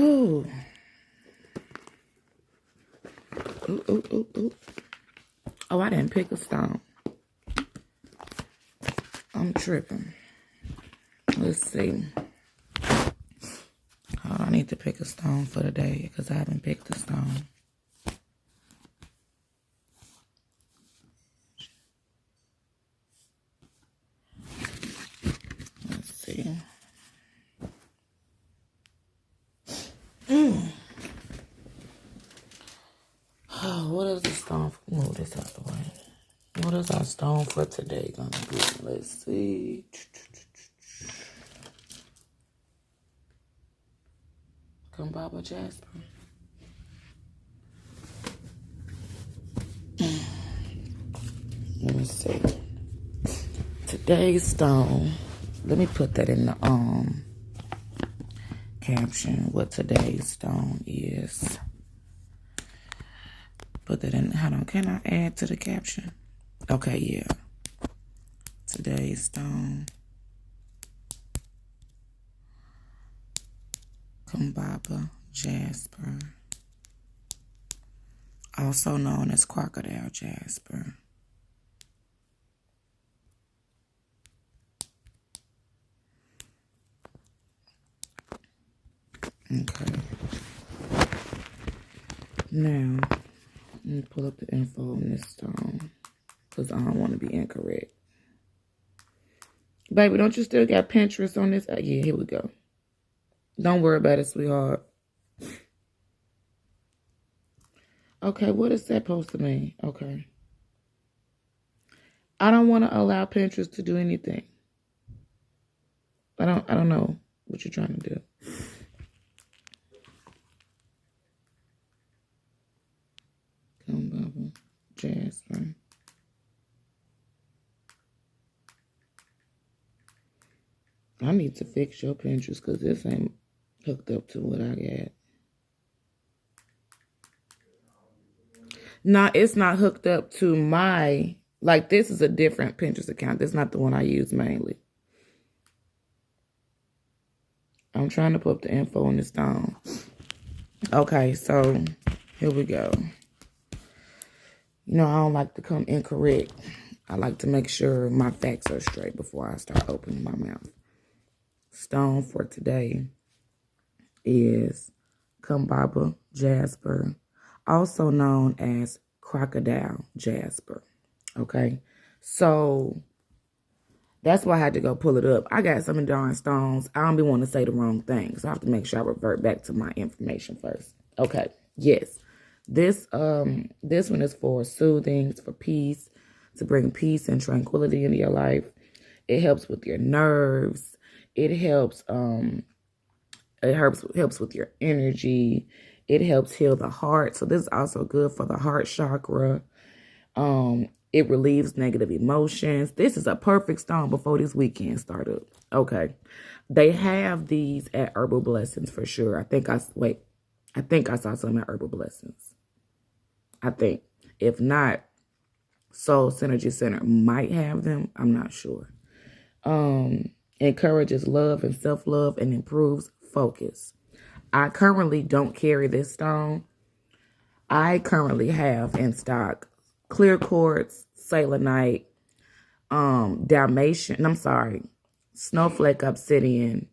Oh. Ooh, ooh, ooh, ooh. Oh, I didn't pick a stone. I'm tripping. Let's see. Oh, I need to pick a stone for today because I haven't picked a stone. Let's see. Oh, what is the stone? Move this out the way. What is our stone for today gonna be? Let's see. Kambaba Jasper. Let me see. Today's stone. Let me put that in the caption. What today's stone is. Put that in. Hold on. Can I add to the caption? Okay, yeah. Today's stone. Kambaba Jasper. Also known as Crocodile Jasper. Okay. Now, let me pull up the info on this stone. Because I don't want to be incorrect. Baby, don't you still got Pinterest on this? Yeah, here we go. Don't worry about it, sweetheart. Okay, what is that supposed to mean? Okay. I don't want to allow Pinterest to do anything. I don't know what you're trying to do. Kambaba Jasper. I need to fix your Pinterest because this ain't hooked up to what I got. No, it's not hooked up to my, like this is a different Pinterest account. This is not the one I use mainly. I'm trying to put up the info on this stone. Okay, so here we go. You know, I don't like to come incorrect. I like to make sure my facts are straight before I start opening my mouth. Stone for today is Kambaba Jasper, also known as Crocodile Jasper. Okay, so that's why I had to go pull it up. I got some darn stones. I don't be wanting to say the wrong thing, so I have to make sure I revert back to my information first. Okay, yes. This one is for soothing, for peace, to bring peace and tranquility into your life. It helps with your nerves. It helps with your energy. It helps heal the heart. So this is also good for the heart chakra. It relieves negative emotions. This is a perfect stone before this weekend started. Okay. They have these at Herbal Blessings for sure. I think I saw some at Herbal Blessings. I think. If not, Soul Synergy Center might have them. I'm not sure. Encourages love and self-love and improves focus. I currently don't carry this stone. I currently have in stock clear quartz, selenite, snowflake obsidian,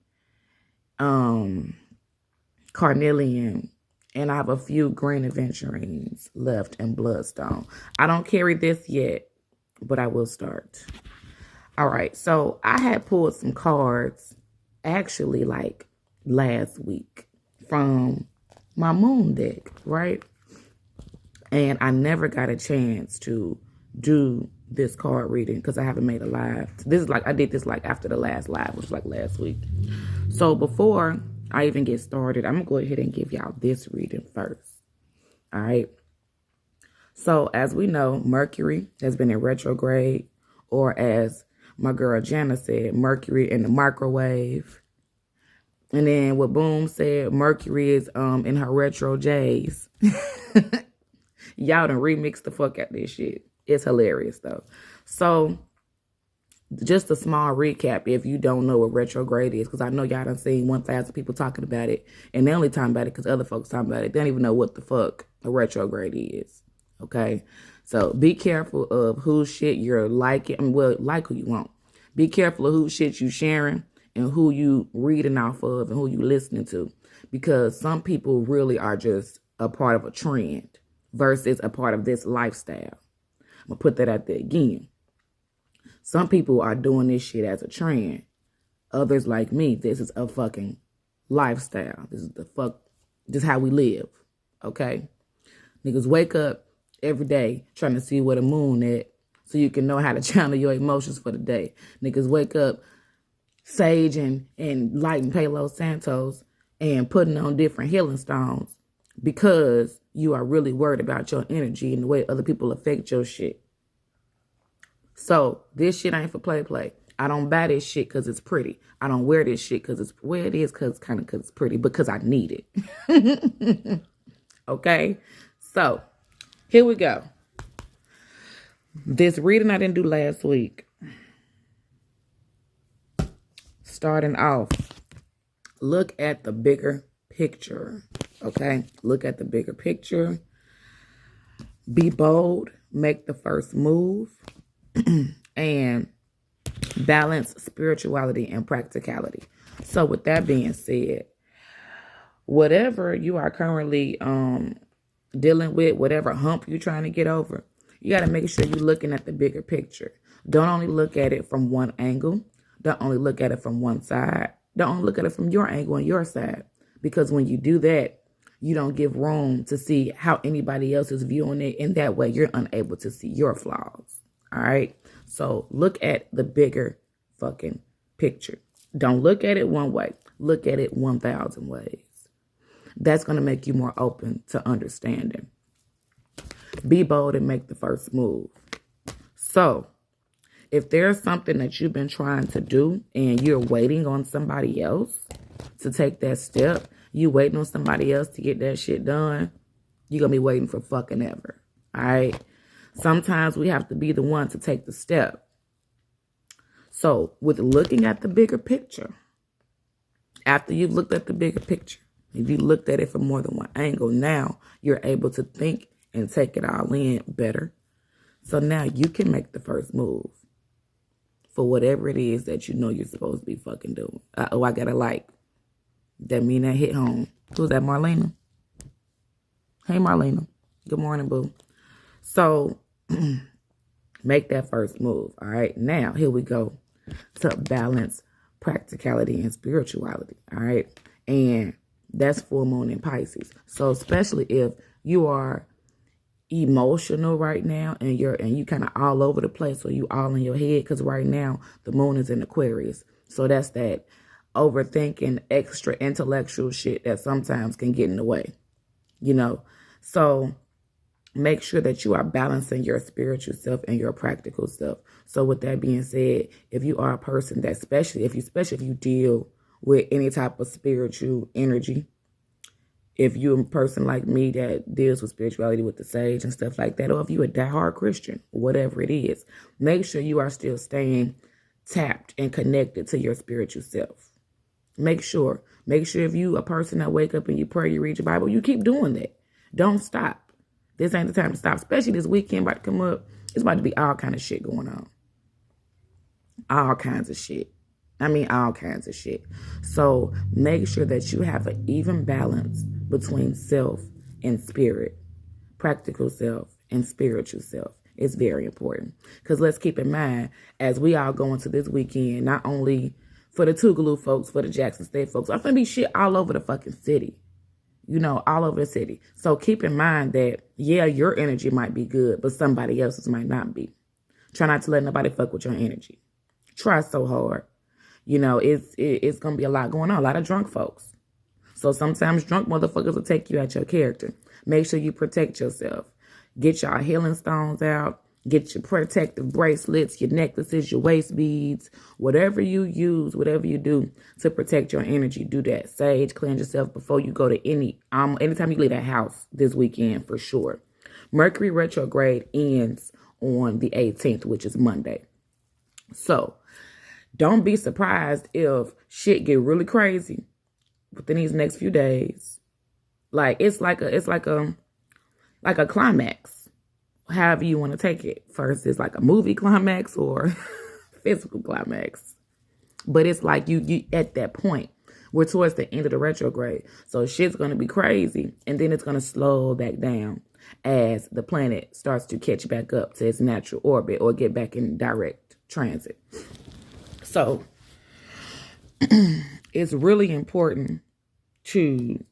carnelian, and I have a few green aventurines left in bloodstone. I don't carry this yet, but I will start. All right, so I had pulled some cards actually like last week from my moon deck, right? And I never got a chance to do this card reading because I haven't made a live. I did this like after the last live, which was like last week. So before I even get started, I'm going to go ahead and give y'all this reading first. All right. So as we know, Mercury has been in retrograde, or as my girl Jana said, Mercury in the microwave. And then what Boom said, Mercury is in her retro J's. Y'all done remixed the fuck out of this shit. It's hilarious though. So just a small recap if you don't know what retrograde is, because I know y'all done seen 1,000 people talking about it, and they only talking about it because other folks talking about it. They don't even know what the fuck a retrograde is, okay? So be careful of whose shit you're liking. I mean, well, like who you want. Be careful of whose shit you sharing and who you reading off of and who you listening to, because some people really are just a part of a trend versus a part of this lifestyle. I'm going to put that out there again. Some people are doing this shit as a trend. Others like me, this is a fucking lifestyle. This is how we live. Okay? Niggas wake up every day trying to see where the moon at so you can know how to channel your emotions for the day. Niggas wake up sage and lighting Palo Santos and putting on different healing stones because you are really worried about your energy and the way other people affect your shit. So this shit ain't for play. I don't buy this shit because it's pretty. I don't wear this shit because it's where it is because it's pretty, because I need it. Okay? So here we go. This reading I didn't do last week. Starting off, look at the bigger picture. Okay? Look at the bigger picture. Be bold. Make the first move. And balance spirituality and practicality. So with that being said, whatever you are currently dealing with, whatever hump you're trying to get over, you got to make sure you're looking at the bigger picture. Don't only look at it from one angle. Don't only look at it from one side. Don't only look at it from your angle and your side. Because when you do that, you don't give room to see how anybody else is viewing it. And that way you're unable to see your flaws. All right. So look at the bigger fucking picture. Don't look at it one way. Look at it 1,000 ways. That's going to make you more open to understanding. Be bold and make the first move. So if there's something that you've been trying to do and you're waiting on somebody else to take that step, you waiting on somebody else to get that shit done, you're going to be waiting for fucking ever. All right. Sometimes we have to be the one to take the step. So with looking at the bigger picture, after you've looked at the bigger picture, if you looked at it from more than one angle, now you're able to think and take it all in better. So now you can make the first move for whatever it is that you know you're supposed to be fucking doing. I got a like. That mean that hit home. Who's that, Marlena? Hey, Marlena. Good morning, boo. So make that first move. All right. Now, here we go to balance practicality and spirituality. All right. And that's full moon in Pisces. So especially if you are emotional right now and you kind of all over the place, or you all in your head, because right now the moon is in Aquarius. So that's that overthinking, extra intellectual shit that sometimes can get in the way, So make sure that you are balancing your spiritual self and your practical self. So with that being said, if you are a person that, especially if you deal with any type of spiritual energy, if you're a person like me that deals with spirituality with the sage and stuff like that, or if you're a diehard Christian, whatever it is, make sure you are still staying tapped and connected to your spiritual self. Make sure if you a person that wake up and you pray, you read your Bible, you keep doing that. Don't stop. This ain't the time to stop, especially this weekend about to come up. It's about to be all kind of shit going on. All kinds of shit. I mean, all kinds of shit. So make sure that you have an even balance between self and spirit, practical self and spiritual self. It's very important. Because let's keep in mind, as we all go into this weekend, not only for the Tougaloo folks, for the Jackson State folks, I'm going to be shit all over the fucking city. All over the city. So keep in mind that, yeah, your energy might be good, but somebody else's might not be. Try not to let nobody fuck with your energy. Try so hard. It's going to be a lot going on. A lot of drunk folks. So sometimes drunk motherfuckers will take you at your character. Make sure you protect yourself. Get your healing stones out. Get your protective bracelets, your necklaces, your waist beads, whatever you use, whatever you do to protect your energy, do that. Sage, cleanse yourself before you go to anytime you leave that house this weekend for sure. Mercury Retrograde ends on the 18th, which is Monday. So Don't be surprised if shit get really crazy within these next few days. Like it's like a climax. However you want to take it. First, it's like a movie climax or physical climax. But it's like you at that point. We're towards the end of the retrograde. So shit's going to be crazy. And then it's going to slow back down as the planet starts to catch back up to its natural orbit or get back in direct transit. So it's really important to,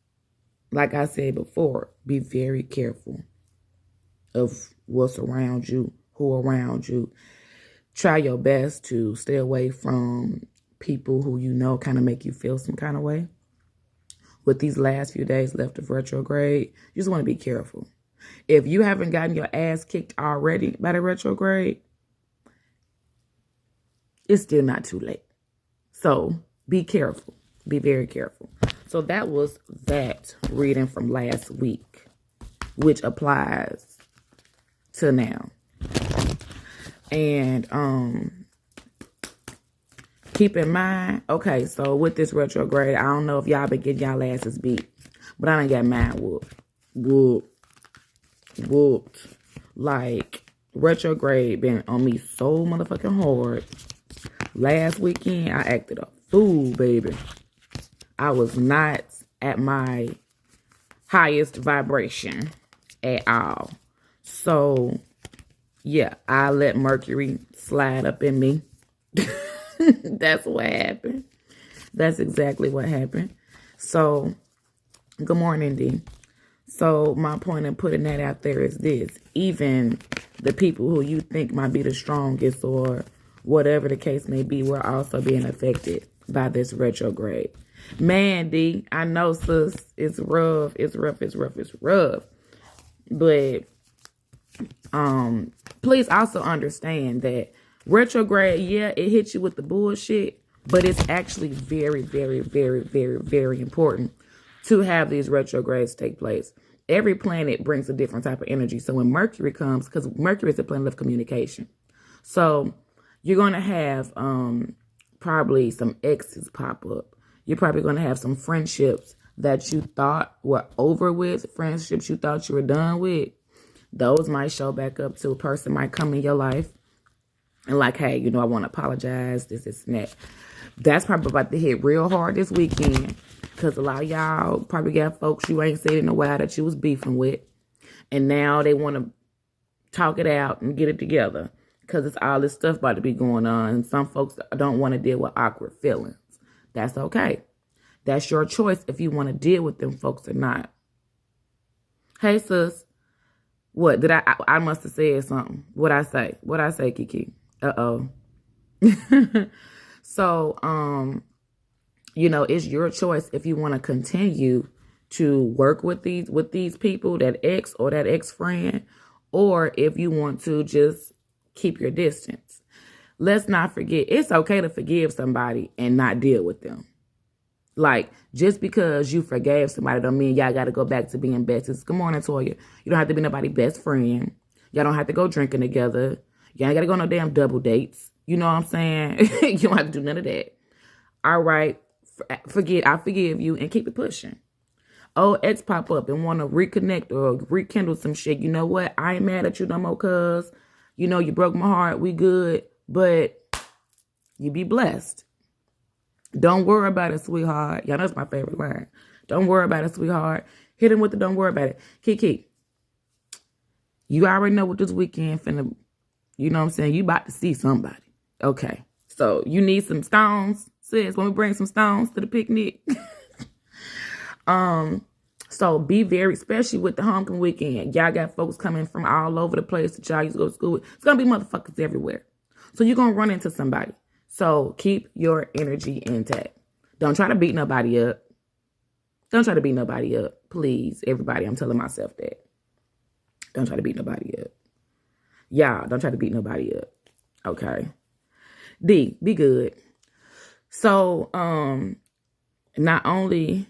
like I said before, be very careful of what's around you, who around you. Try your best to stay away from people who you know kind of make you feel some kind of way. With these last few days left of retrograde, you just want to be careful. If you haven't gotten your ass kicked already by the retrograde, it's still not too late. So be careful. Be very careful. So that was that reading from last week, which applies to now. And keep in mind, okay, so with this retrograde, I don't know if y'all been getting y'all asses beat, but I done got mine whooped. Like, retrograde been on me so motherfucking hard. Last weekend, I acted a fool, baby. I was not at my highest vibration at all. So, yeah, I let Mercury slide up in me. That's what happened. That's exactly what happened. So, good morning, D. So, my point in putting that out there is this. Even the people who you think might be the strongest or whatever the case may be, we're also being affected by this retrograde. Man, D, I know, sis, it's rough. It's rough. But please also understand that retrograde, yeah, it hits you with the bullshit, but it's actually very, very, very, very, very important to have these retrogrades take place. Every planet brings a different type of energy. So when Mercury comes, because Mercury is the planet of communication. So you're going to have probably some exes pop up. You're probably going to have some friendships that you thought were over with, friendships you thought you were done with. Those might show back up to a person might come in your life and like, hey, you know, I want to apologize, this, and that. That's probably about to hit real hard this weekend because a lot of y'all probably got folks you ain't seen in a while that you was beefing with. And now they want to talk it out and get it together because it's all this stuff about to be going on. And some folks don't want to deal with awkward feelings. That's okay. That's your choice if you want to deal with them folks or not. Hey, sis. What? Did I must have said something. What'd I say, Kiki? Uh-oh. So, you know, it's your choice if you want to continue to work with these people, that ex or that ex-friend, or if you want to just keep your distance. Let's not forget, it's okay to forgive somebody and not deal with them. Like, just because you forgave somebody don't mean y'all got to go back to being besties. Good morning, Toya. You don't have to be nobody's best friend. Y'all don't have to go drinking together. Y'all ain't got to go no damn double dates. You know what I'm saying? You don't have to do none of that. All right. I forgive you and keep it pushing. Oh, ex pop up and want to reconnect or rekindle some shit. You know what? I ain't mad at you no more, cuz. You know, you broke my heart. We good. But you be blessed. Don't worry about it, sweetheart. Y'all know that's my favorite line. Don't worry about it, sweetheart. Hit him with the don't worry about it. Kiki, you already know what this weekend finna, you know what I'm saying? You about to see somebody. Okay. So you need some stones, sis. Want me to bring some stones to the picnic? So be very, especially with the homecoming weekend. Y'all got folks coming from all over the place that y'all used to go to school with. It's going to be motherfuckers everywhere. So you're going to run into somebody. So keep your energy intact. Don't try to beat nobody up. Don't try to beat nobody up. Please, everybody, I'm telling myself that. Don't try to beat nobody up. Y'all, don't try to beat nobody up. Okay. D, be good. So, not only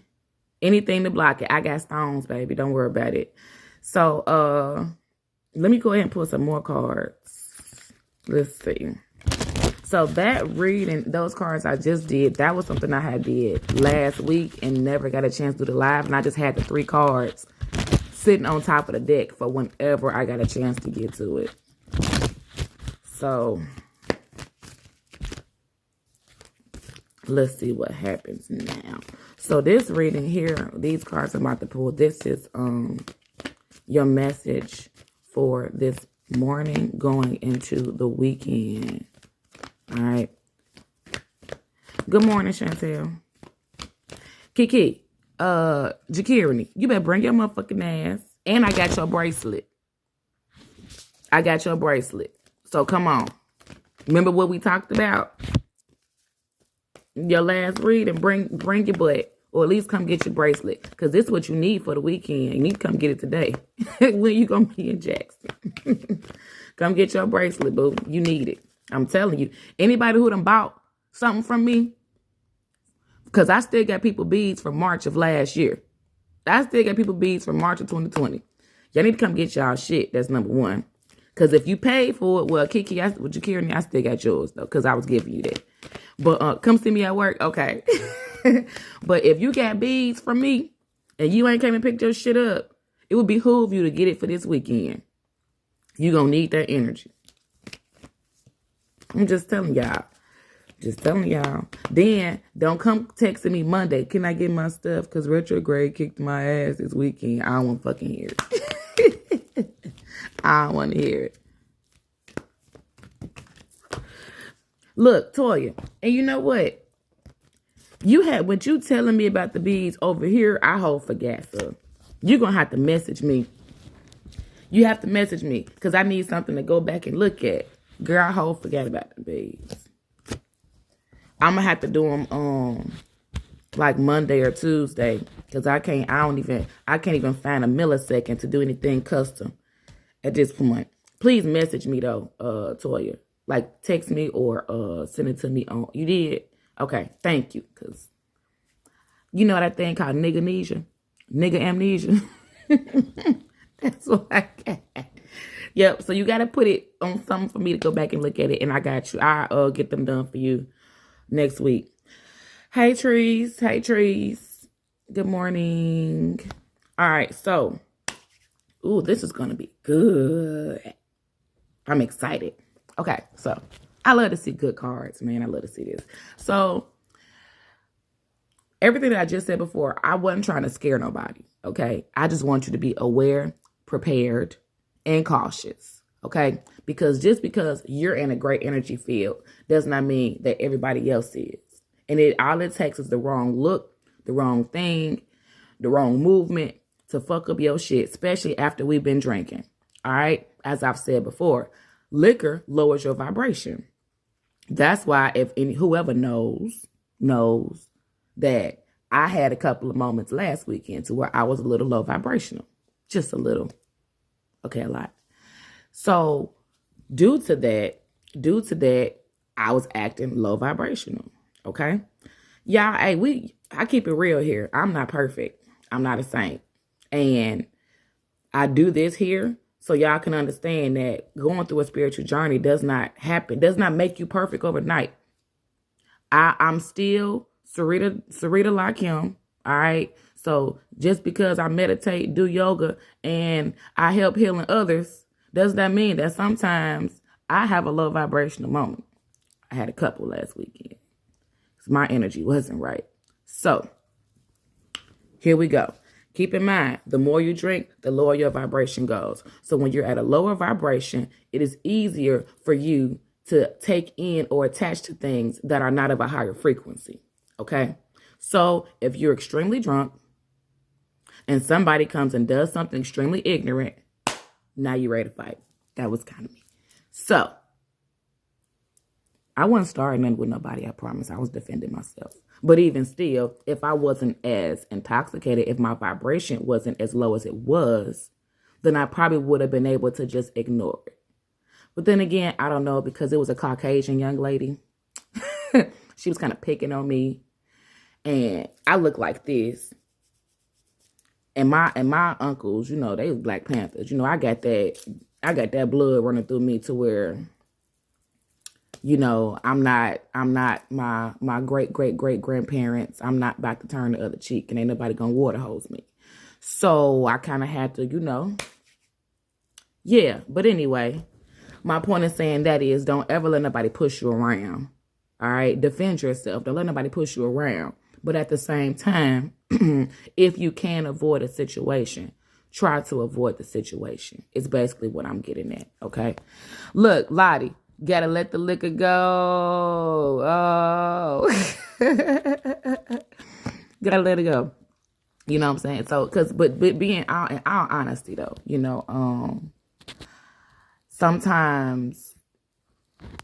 anything to block it, I got stones, baby. Don't worry about it. So, let me go ahead and pull some more cards. Let's see. So that reading, those cards I just did, that was something I had did last week and never got a chance to do the live. And I just had the 3 cards sitting on top of the deck for whenever I got a chance to get to it. So let's see what happens now. So this reading here, these cards I'm about to pull, this is your message for this morning going into the weekend. All right. Good morning, Chantel. Kiki, Jakirani, you better bring your motherfucking ass. And I got your bracelet. I got your bracelet. So come on. Remember what we talked about? Your last read and bring your butt. Or at least come get your bracelet. Because this is what you need for the weekend. You need to come get it today. When you going to be in Jackson. Come get your bracelet, boo. You need it. I'm telling you. Anybody who done bought something from me. Because I still got people beads from March of last year. I still got people beads from March of 2020. Y'all need to come get y'all shit. That's number one. Because if you paid for it, well, Kiki, with Jakirani, I still got yours, though. Because I was giving you that. But come see me at work. Okay. But if you got beads from me and you ain't came and picked your shit up, it would behoove you to get it for this weekend. You gonna need that energy. I'm just telling y'all. Just telling y'all. Then don't come texting me Monday. Can I get my stuff? Because retrograde kicked my ass this weekend. I don't want to fucking hear it. I don't want to hear it. Look, Toya, and you know what? You had what you telling me about the beads over here, I hold for gas up. You're going to have to message me. You have to message me because I need something to go back and look at. Girl, I hold forget about the beads. I'm going to have to do them like Monday or Tuesday because I can't even find a millisecond to do anything custom at this point. Please message me though, Toya. Like text me or send it to me on. You did? Okay, thank you. Because you know that thing called nigga amnesia. That's what I got. Yep, so you got to put it on something for me to go back and look at it. And I got you. I'll get them done for you next week. Hey, trees. Hey, trees. Good morning. All right, so. Ooh, this is going to be good. I'm excited. Okay, so I love to see good cards, man. I love to see this. So everything that I just said before, I wasn't trying to scare nobody, okay? I just want you to be aware, prepared, and cautious, okay? Because just because you're in a great energy field does not mean that everybody else is. And all it takes is the wrong look, the wrong thing, the wrong movement to fuck up your shit, especially after we've been drinking, all right? As I've said before, liquor lowers your vibration. That's why whoever knows that I had a couple of moments last weekend to where I was a little low vibrational. Just a little. Okay, a lot. So due to that, I was acting low vibrational. Okay? Y'all, hey, I keep it real here. I'm not perfect. I'm not a saint. And I do this here so y'all can understand that going through a spiritual journey does not make you perfect overnight. I'm still Sarita Lakim, all right? So just because I meditate, do yoga, and I help healing others, does that mean that sometimes I have a low vibrational moment? I had a couple last weekend. My energy wasn't right. So here we go. Keep in mind, the more you drink, the lower your vibration goes. So when you're at a lower vibration, it is easier for you to take in or attach to things that are not of a higher frequency. Okay? So if you're extremely drunk and somebody comes and does something extremely ignorant, now you're ready to fight. That was kind of me. So I wasn't starting nothing with nobody, I promise. I was defending myself. But even still, if I wasn't as intoxicated, if my vibration wasn't as low as it was, then I probably would have been able to just ignore it. But then again, I don't know, because it was a Caucasian young lady. She was kind of picking on me. And I look like this. And my uncles, you know, they was Black Panthers. You know, I got that blood running through me to where You know, I'm not my great grandparents. I'm not about to turn the other cheek, and ain't nobody gonna water hose me. So I kind of had to, you know, yeah. But anyway, my point is saying that is, don't ever let nobody push you around. All right, defend yourself. Don't let nobody push you around. But at the same time, if you can avoid a situation, try to avoid the situation. It's basically what I'm getting at. Okay, look, Lottie. Gotta let the liquor go. Oh. Gotta let it go. You know what I'm saying? So, but being out in all honesty though, you know, sometimes,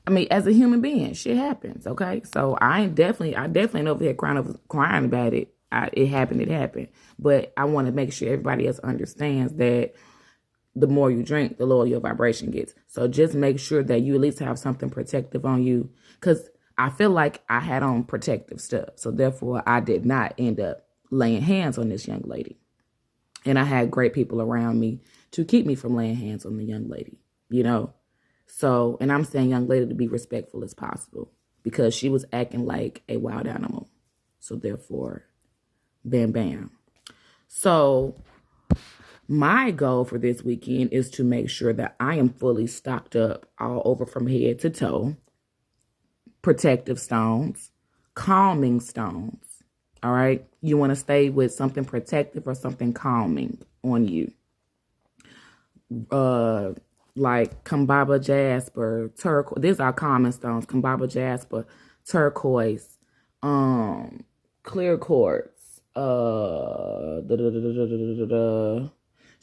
I mean, as a human being, shit happens. Okay. So I definitely ain't over here crying about it. It happened. But I want to make sure everybody else understands that the more you drink, the lower your vibration gets. So just make sure that you at least have something protective on you. Because I feel like I had on protective stuff. So therefore, I did not end up laying hands on this young lady. And I had great people around me to keep me from laying hands on the young lady, you know. So, and I'm saying young lady to be respectful as possible. Because she was acting like a wild animal. So therefore, bam, bam. So my goal for this weekend is to make sure that I am fully stocked up all over from head to toe. Protective stones, calming stones. All right. You want to stay with something protective or something calming on you. Like Kambaba Jasper, turquoise. These are common stones. Kambaba Jasper, turquoise, clear quartz,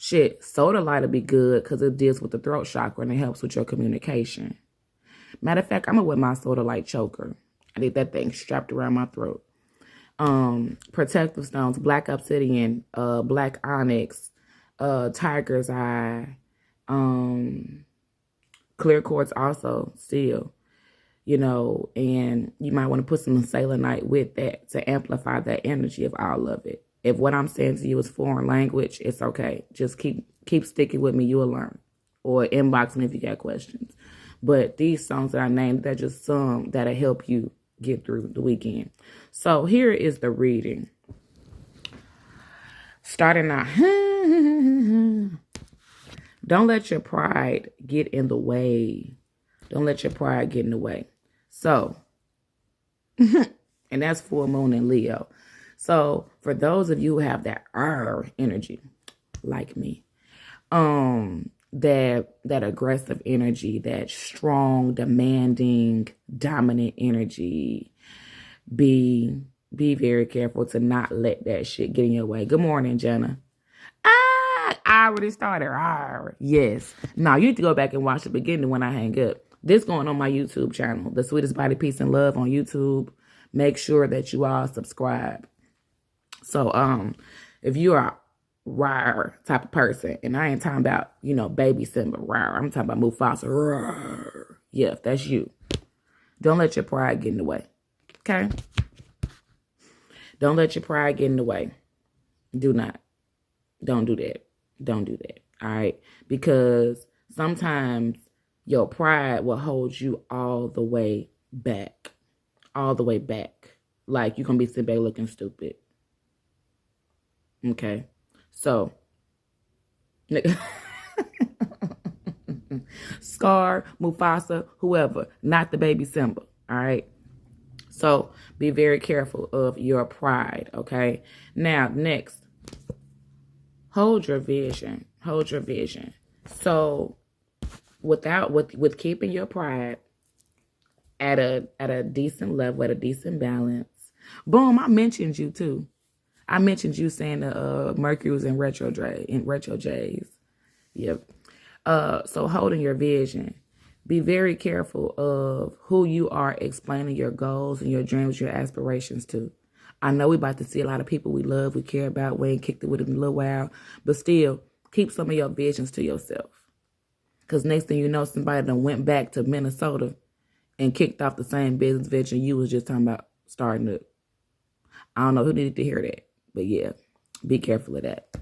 shit, soda light will be good because it deals with the throat chakra and it helps with your communication. Matter of fact, I'm going to wear my soda light choker. I need that thing strapped around my throat. Protective stones, black obsidian, black onyx, tiger's eye, clear quartz also, still, you know, and you might want to put some selenite with that to amplify that energy of all of it. If what I'm saying to you is foreign language, it's okay. Just keep sticking with me. You will learn. Or inbox me if you got questions. But these songs that I named, they're just some that'll help you get through the weekend. So here is the reading. Starting out. Don't let your pride get in the way. Don't let your pride get in the way. So, and that's full moon in Leo. So for those of you who have that energy, like me, that aggressive energy, that strong, demanding, dominant energy, be very careful to not let that shit get in your way. Good morning, Jenna. I already started. Yes. Now you need to go back and watch the beginning when I hang up. This going on my YouTube channel, The Sweetest Body, Peace, and Love on YouTube. Make sure that you all subscribe. So, if you are rawr type of person, and I ain't talking about, you know, baby Simba, rawr. I'm talking about Mufasa, rawr. Yeah, if that's you. Don't let your pride get in the way. Okay? Don't let your pride get in the way. Do not. Don't do that. Don't do that. All right? Because sometimes your pride will hold you all the way back. All the way back. Like you're going to be sitting back looking stupid. Okay, so Scar, Mufasa, whoever, not the baby Simba. All right. So be very careful of your pride. Okay. Now, next, hold your vision. Hold your vision. So with keeping your pride at a decent level, at a decent balance. Boom, I mentioned you too. I mentioned you saying the Mercury was in retrograde. Yep. So holding your vision. Be very careful of who you are explaining your goals and your dreams, your aspirations to. I know we're about to see a lot of people we love, we care about, we ain't kicked it with it in a little while, but still keep some of your visions to yourself. Because next thing you know, somebody done went back to Minnesota and kicked off the same business venture you was just talking about starting up. I don't know who needed to hear that. But yeah, be careful of that.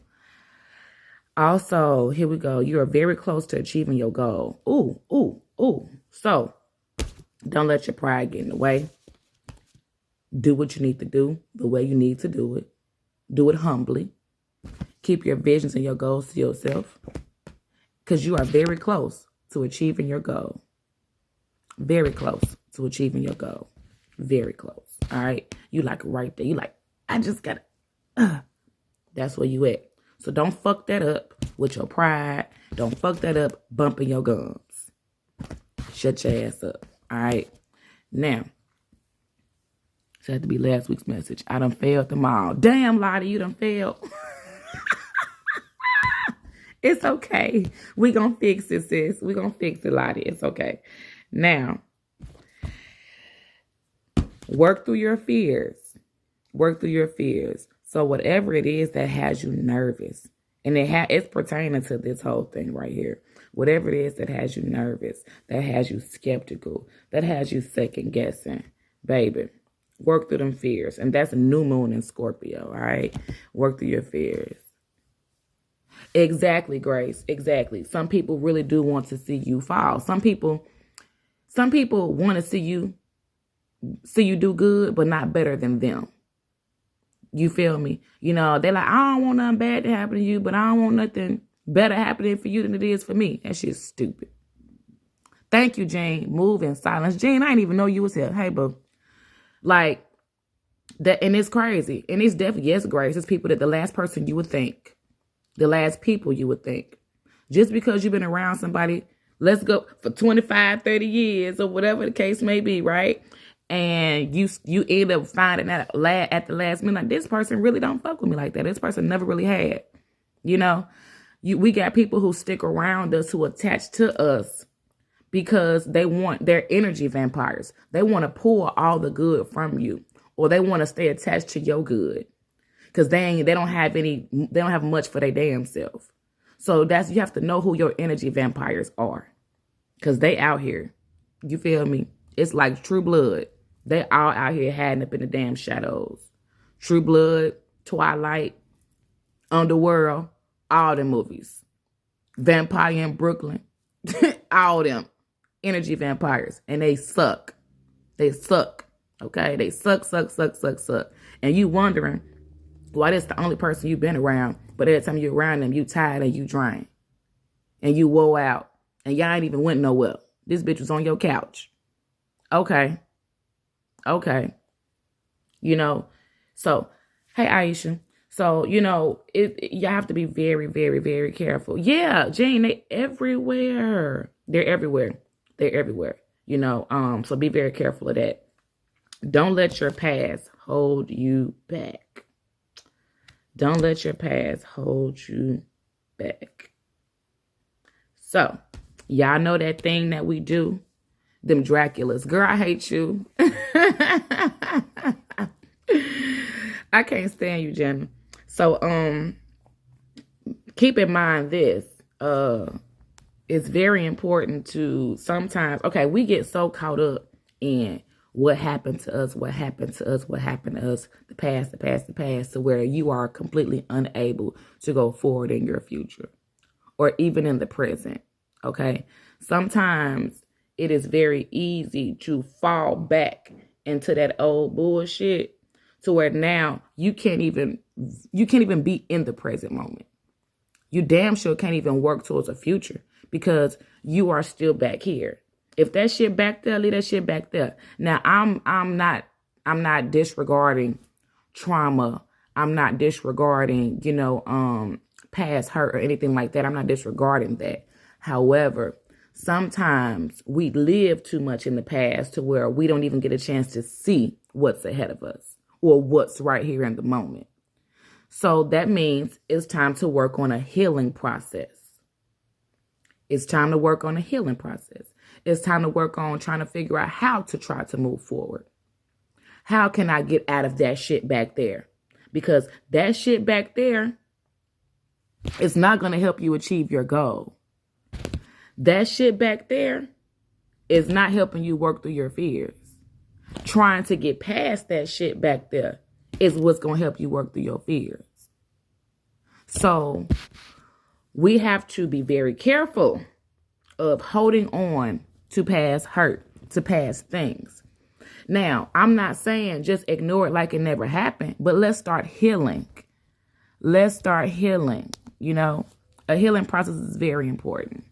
Also, here we go. You are very close to achieving your goal. Ooh. So, Don't let your pride get in the way. Do what you need to do the way you need to do it. Do it humbly. Keep your visions and your goals to yourself, because you are very close to achieving your goal. Very close to achieving your goal. Very close. All right? You like right there. You like, I just got to. That's where you at. So don't fuck that up with your pride. Don't fuck that up bumping your gums. Shut your ass up. All right? Now, this had to be last week's message. I done failed them all. Damn, Lottie, you done failed. It's okay. We gonna fix it, sis. We gonna fix it, Lottie. It's okay. Now, work through your fears. Work through your fears. So whatever it is that has you nervous, and it's pertaining to this whole thing right here. Whatever it is that has you nervous, that has you skeptical, that has you second guessing, baby, work through them fears. And that's a new moon in Scorpio, all right? Work through your fears. Exactly, Grace. Exactly. Some people really do want to see you fall. Some people want to see you do good, but not better than them. You feel me? You know, they're like, I don't want nothing bad to happen to you, but I don't want nothing better happening for you than it is for me. That shit's stupid. Thank you, Jane. Move in silence. Jane, I didn't even know you was here. Hey, boo. Like, that, and it's crazy. And it's definitely, yes, Grace, it's people that the last person you would think. The last people you would think. Just because you've been around somebody, let's go for 25, 30 years or whatever the case may be, right? And you end up finding out at the last minute, like, this person really don't fuck with me like that. This person never really had. You know, we got people who stick around us, who attach to us because they're energy vampires. They want to pull all the good from you, or they want to stay attached to your good. Because they don't have much for their damn self. So you have to know who your energy vampires are. Because they out here. You feel me? It's like True Blood. They all out here hiding up in the damn shadows. True Blood, Twilight, Underworld, all them movies. Vampire in Brooklyn. All them. Energy vampires. And they suck. They suck. Okay? They suck. And you wondering, why that's the only person you've been around, but every time you're around them, you tired and you drained. And you woe out. And y'all ain't even went nowhere. This bitch was on your couch. Okay. You know, so, hey, Aisha. So, you know, y'all have to be very, very, very careful. Yeah, Jane, they're everywhere. You know, so be very careful of that. Don't let your past hold you back. Don't let your past hold you back. So, y'all know that thing that we do? Them Draculas. Girl, I hate you. I can't stand you, Jenna. So, keep in mind this. It's very important to sometimes, okay, we get so caught up in what happened to us, the past, to where you are completely unable to go forward in your future or even in the present, okay? Sometimes it is very easy to fall back into that old bullshit to where now you can't even be in the present moment. You damn sure can't even work towards a future because you are still back here. If that shit back there, leave that shit back there. Now, I'm not disregarding trauma. I'm not disregarding, past hurt or anything like that. I'm not disregarding that. However, sometimes we live too much in the past to where we don't even get a chance to see what's ahead of us or what's right here in the moment. So that means it's time to work on a healing process. It's time to work on a healing process. It's time to work on trying to figure out how to try to move forward. How can I get out of that shit back there? Because that shit back there is not going to help you achieve your goal. That shit back there is not helping you work through your fears. Trying to get past that shit back there is what's going to help you work through your fears. So we have to be very careful of holding on to past hurt to past things. Now, I'm not saying just ignore it like it never happened, but let's start healing. Let's start healing. You know, a healing process is very important.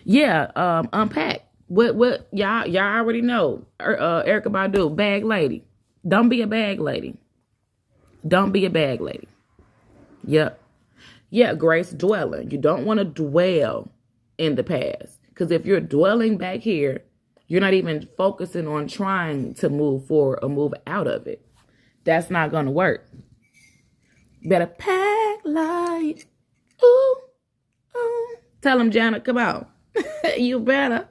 Yeah, unpack. What y'all already know. Erykah Badu, bag lady. Don't be a bag lady. Don't be a bag lady. Yep. Yeah, Grace, dwelling. You don't want to dwell in the past. Because if you're dwelling back here, you're not even focusing on trying to move forward or move out of it. That's not going to work. Better pack light. Ooh, ooh. Tell them, Janet, come on. You better.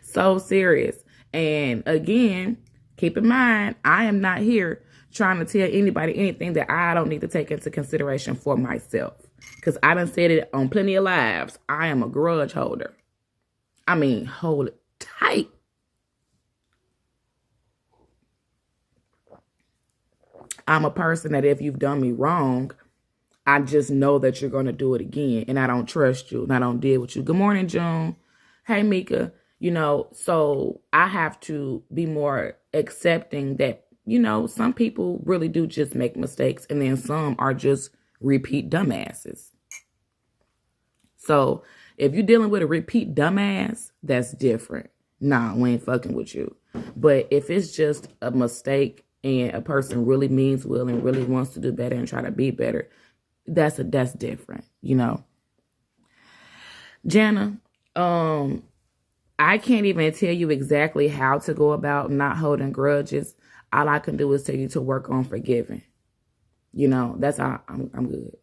So serious. And again, keep in mind, I am not here trying to tell anybody anything that I don't need to take into consideration for myself. Because I done said it on plenty of lives. I am a grudge holder. I mean, hold it tight. I'm a person that if you've done me wrong, I just know that you're going to do it again. And I don't trust you. And I don't deal with you. Good morning, June. Hey, Mika. You know, so I have to be more accepting that, you know, some people really do just make mistakes. And then some are just repeat dumbasses. So if you're dealing with a repeat dumbass, that's different. Nah, we ain't fucking with you. But if it's just a mistake and a person really means well and really wants to do better and try to be better, that's different, you know. Jana, I can't even tell you exactly how to go about not holding grudges. All I can do is tell you to work on forgiving. You know, that's how I'm good.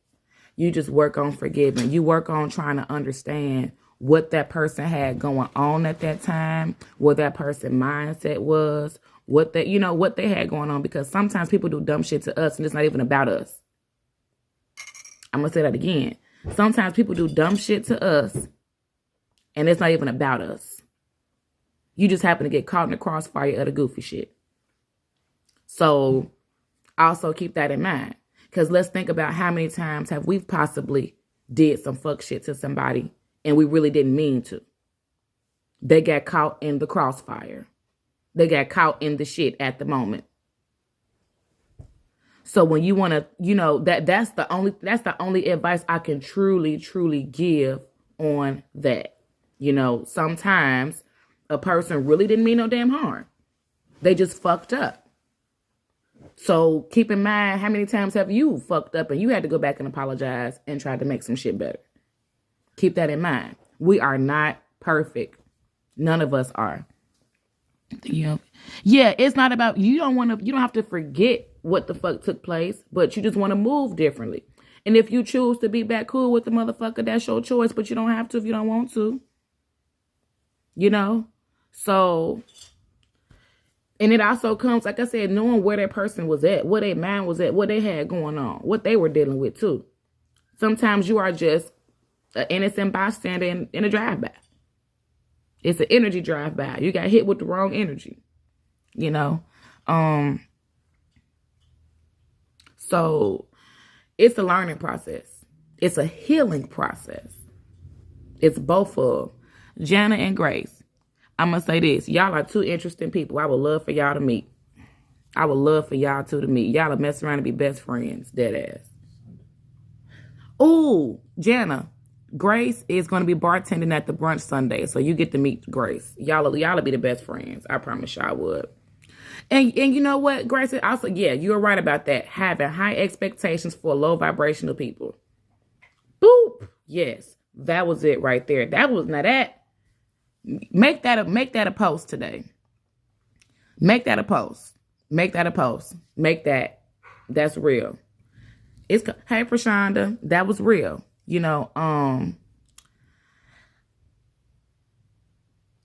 You just work on forgiving. You work on trying to understand what that person had going on at that time, what that person's mindset was, what they had going on. Because sometimes people do dumb shit to us and it's not even about us. I'm going to say that again. Sometimes people do dumb shit to us and it's not even about us. You just happen to get caught in the crossfire of the goofy shit. So also keep that in mind. Because let's think about how many times have we possibly did some fuck shit to somebody and we really didn't mean to. They got caught in the crossfire. They got caught in the shit at the moment. So when you want to, you know, that's the only advice I can truly give on that. You know, sometimes a person really didn't mean no damn harm. They just fucked up. So keep in mind, how many times have you fucked up and you had to go back and apologize and try to make some shit better? Keep that in mind. We are not perfect. None of us are. Yeah, it's not about, you don't have to forget what the fuck took place, but you just want to move differently. And if you choose to be back cool with the motherfucker, that's your choice, but you don't have to if you don't want to. You know? So, and it also comes, like I said, knowing where that person was at, where their mind was at, what they had going on, what they were dealing with too. Sometimes you are just an innocent bystander in a drive-by. It's an energy drive-by. You got hit with the wrong energy, you know? So it's a learning process. It's a healing process. It's both of Jana and Grace. I'm going to say this. Y'all are two interesting people. I would love for y'all to meet. I would love for y'all two to meet. Y'all will mess around and be best friends. Dead ass. Ooh, Jana. Grace is going to be bartending at the brunch Sunday. So you get to meet Grace. Y'all will be the best friends. I promise y'all would. And you know what, Grace? Also, yeah, you're right about that. Having high expectations for low vibrational people. Boop. Yes. That was it right there. Make that a post today. Make that a post. That's real. Hey, Prashonda, that was real. You know,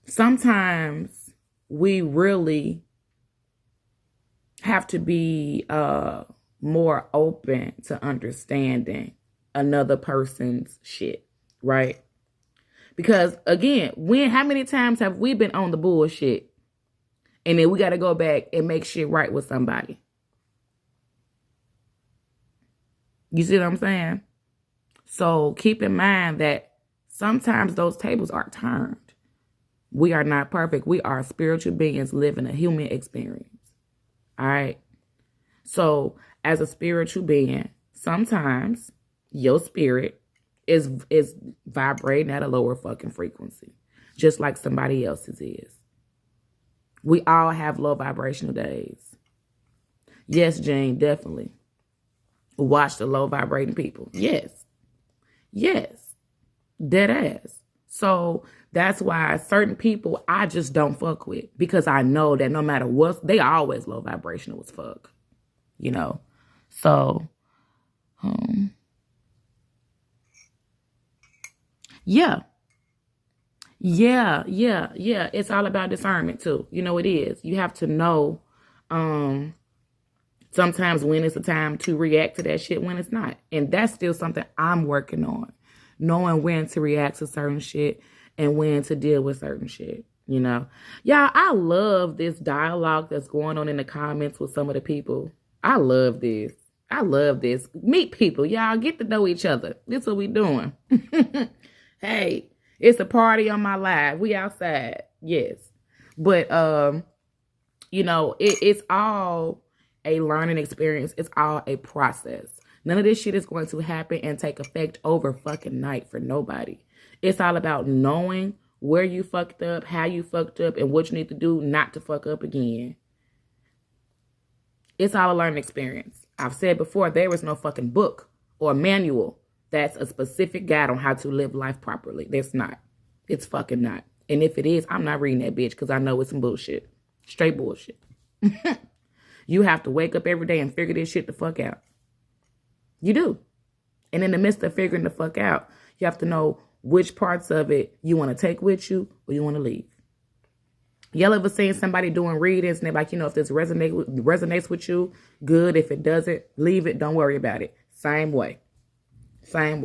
sometimes we really have to be more open to understanding another person's shit, right? Because again, how many times have we been on the bullshit and then we got to go back and make shit right with somebody? You see what I'm saying? So keep in mind that sometimes those tables are turned. We are not perfect. We are spiritual beings living a human experience. All right. So as a spiritual being, sometimes your spirit is vibrating at a lower fucking frequency, just like somebody else's is. We all have low vibrational days. Yes, Jane, definitely. Watch the low vibrating people. Yes. Yes. Dead ass. So that's why certain people I just don't fuck with, because I know that no matter what, they always low vibrational as fuck. You know? So, yeah. Yeah. It's all about discernment too. You know, it is. You have to know, sometimes when it's a time to react to that shit, when it's not. And that's still something I'm working on. Knowing when to react to certain shit and when to deal with certain shit, you know? Y'all, I love this dialogue that's going on in the comments with some of the people. I love this. Meet people. Y'all get to know each other. This is what we doing. Hey, it's a party on my live. We outside. Yes. But, you know, it's all a learning experience. It's all a process. None of this shit is going to happen and take effect over fucking night for nobody. It's all about knowing where you fucked up, how you fucked up, and what you need to do not to fuck up again. It's all a learning experience. I've said before, there is no fucking book or manual that's a specific guide on how to live life properly. There's not. It's fucking not. And if it is, I'm not reading that bitch because I know it's some bullshit. Straight bullshit. You have to wake up every day and figure this shit the fuck out. You do. And in the midst of figuring the fuck out, you have to know which parts of it you want to take with you or you want to leave. Y'all ever seen somebody doing readings and they're like, you know, if this resonates with you, good. If it doesn't, leave it. Don't worry about it. Same way. Same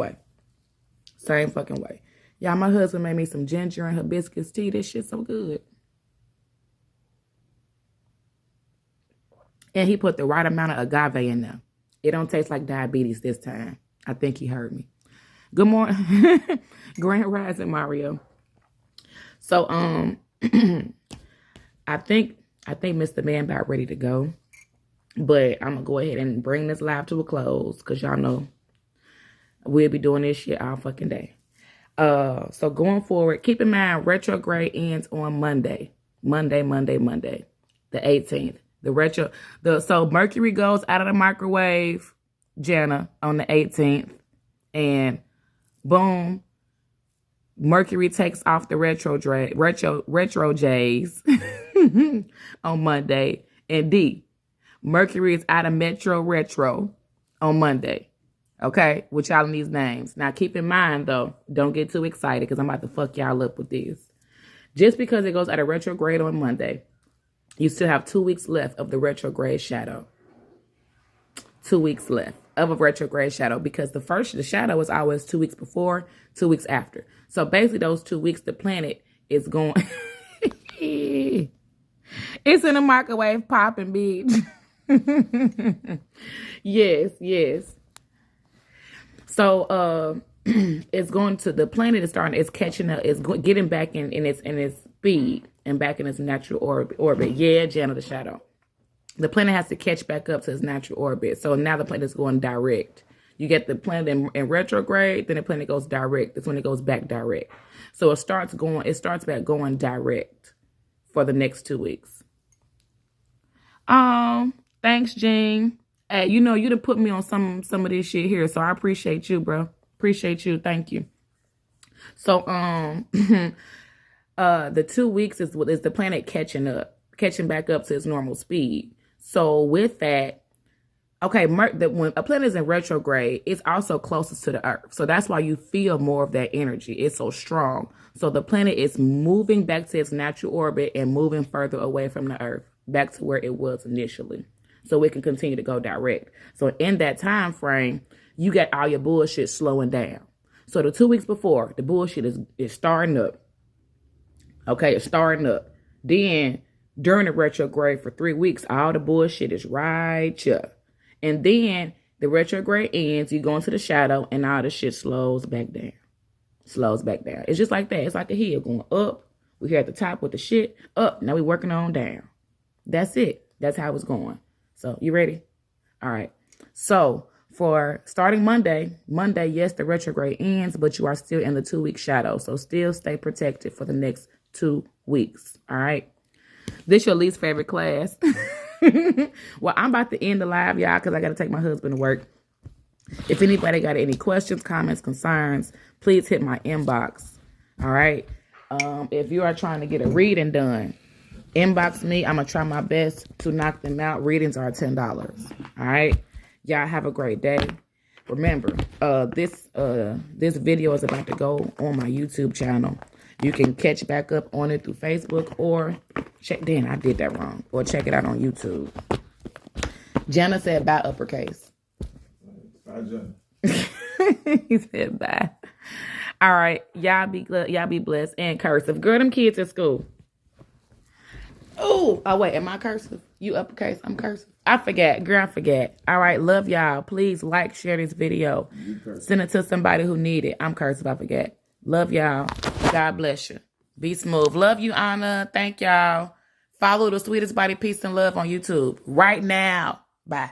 fucking way. Y'all, my husband made me some ginger and hibiscus tea. This shit's so good. And he put the right amount of agave in there. It don't taste like diabetes this time. I think he heard me. Good morning. Grand Rising, Mario. So, I think Mr. Man about ready to go. But I'm going to go ahead and bring this live to a close because y'all know we'll be doing this shit all fucking day. So going forward, keep in mind retrograde ends on Monday. Monday, the 18th. So Mercury goes out of the microwave, Jana, on the 18th. And boom, Mercury takes off the retro J's on Monday. And D, Mercury is out of Metro Retro on Monday. Okay, with y'all in these names. Now keep in mind though, don't get too excited because I'm about to fuck y'all up with this. Just because it goes out of retrograde on Monday, you still have 2 weeks left of the retrograde shadow. 2 weeks left of a retrograde shadow because the shadow is always 2 weeks before, 2 weeks after. So basically those 2 weeks, the planet is going... It's in a microwave popping, bitch. Yes. So it's going to, the planet is starting, it's catching up, it's getting back in its speed and back in its natural orbit. Yeah, Jana the Shadow. The planet has to catch back up to its natural orbit. So now the planet is going direct. You get the planet in retrograde, then the planet goes direct. That's when it goes back direct. So it starts back going direct for the next 2 weeks. Thanks, Jean. Hey, you know, you done put me on some of this shit here, so I appreciate you, bro. Appreciate you. Thank you. So, the 2 weeks is the planet catching back up to its normal speed. So with that, okay, when a planet is in retrograde, it's also closest to the Earth. So that's why you feel more of that energy. It's so strong. So the planet is moving back to its natural orbit and moving further away from the Earth, back to where it was initially. So it can continue to go direct. So in that time frame, you got all your bullshit slowing down. So the 2 weeks before, the bullshit is starting up. Okay, it's starting up. Then during the retrograde for 3 weeks, all the bullshit is right here. And then the retrograde ends, you go into the shadow, and all the shit slows back down. It's just like that. It's like a hill going up We here at the top with the shit up. Now we working on down. That's it. That's how it's going. So you ready? All right. So for starting Monday, yes, the retrograde ends, but you are still in the 2-week shadow. So still stay protected for the next 2 weeks. All right. This your least favorite class. Well, I'm about to end the live, y'all, because I got to take my husband to work. If anybody got any questions, comments, concerns, please hit my inbox. All right. If you are trying to get a reading done, inbox me. I'm going to try my best to knock them out. Readings are $10. All right. Y'all have a great day. Remember, this video is about to go on my YouTube channel. You can catch back up on it through Facebook or check. Damn, I did that wrong. Or check it out on YouTube. Jenna said bye, uppercase. Bye, Jenna. He said bye. All right. Y'all be good. Y'all be blessed and cursive. Girl, them kids at school. Oh, wait. Am I cursive? You uppercase? I'm cursive. I forget. Girl, I forget. All right. Love y'all. Please like, share this video. Send it to somebody who need it. I'm cursive. I forget. Love y'all. God bless you. Be smooth. Love you, Anna. Thank y'all. Follow the Sweetest Body Peace and Love on YouTube right now. Bye.